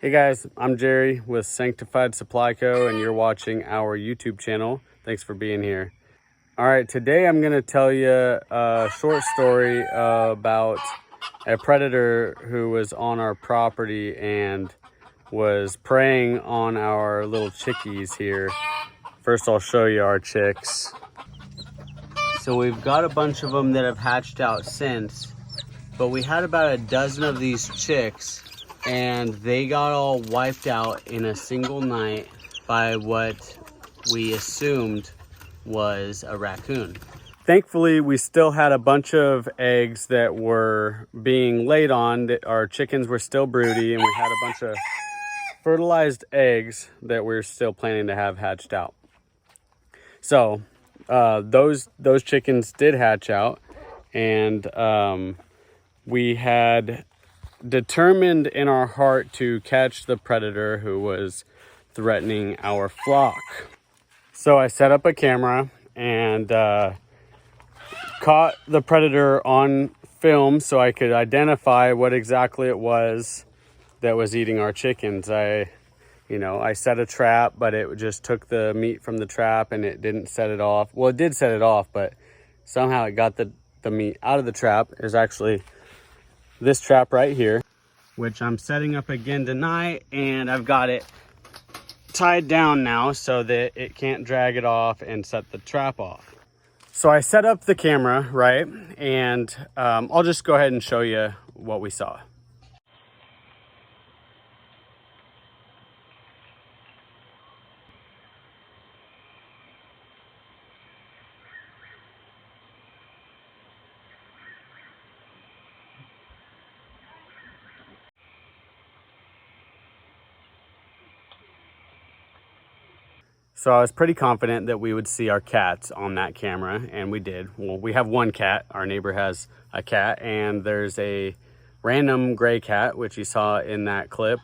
Hey guys, I'm Jerry with Sanctified Supply Co. and you're watching our YouTube channel. Thanks for being here. All right, today I'm going to tell you a short story about a predator who was on our property and was preying on our little chickies here. First, I'll show you our chicks. So we've got a bunch of them that have hatched out since, but we had about a dozen of these chicks and they got all wiped out in a single night by what we assumed was a raccoon. Thankfully, we still had a bunch of eggs that were being laid on. Our chickens were still broody, and we had a bunch of fertilized eggs that we're still planning to have hatched out. So those chickens did hatch out, and we had determined in our heart to catch the predator who was threatening our flock. So I set up a camera and caught the predator on film so I could identify what exactly it was that was eating our chickens. I set a trap, but it just took the meat from the trap and it didn't set it off. Well, it did set it off, but somehow it got the meat out of the trap. Is actually this trap right here, which I'm setting up again tonight, and I've got it tied down now so that it can't drag it off and set the trap off. So I set up the camera, right? And I'll just go ahead and show you what we saw. So I was pretty confident that we would see our cats on that camera, and we did. Well, we have one cat. Our neighbor has a cat, and there's a random gray cat, which you saw in that clip,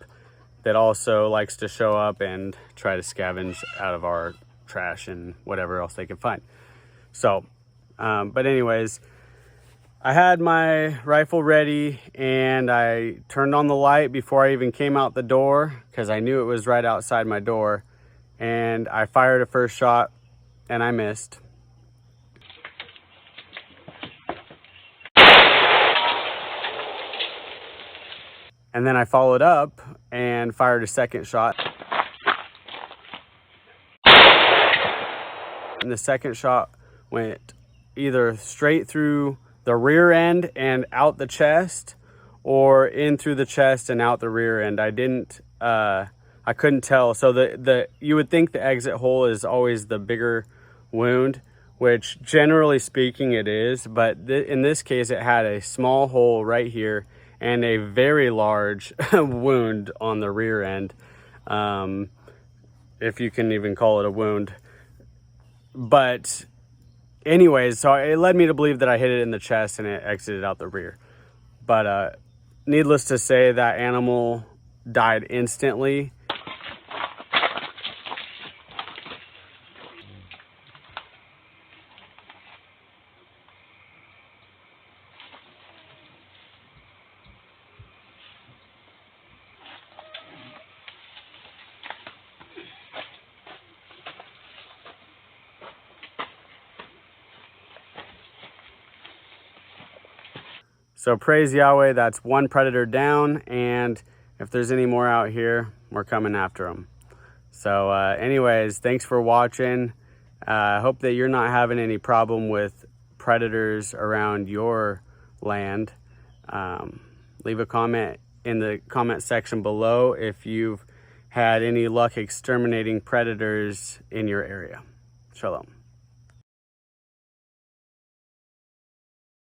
that also likes to show up and try to scavenge out of our trash and whatever else they can find. So, but anyways, I had my rifle ready, and I turned on the light before I even came out the door because I knew it was right outside my door. And I fired a first shot and I missed. And then I followed up and fired a second shot. And the second shot went either straight through the rear end and out the chest, or in through the chest and out the rear end. I couldn't tell. So you would think the exit hole is always the bigger wound, which generally speaking it is, but in this case it had a small hole right here and a very large wound on the rear end, if you can even call it a wound. But anyways, so it led me to believe that I hit it in the chest and it exited out the rear. But needless to say, that animal died instantly. So praise Yahweh, that's one predator down, and if there's any more out here, we're coming after them. So anyways, thanks for watching. I hope that you're not having any problem with predators around your land. Leave a comment in the comment section below if you've had any luck exterminating predators in your area. Shalom.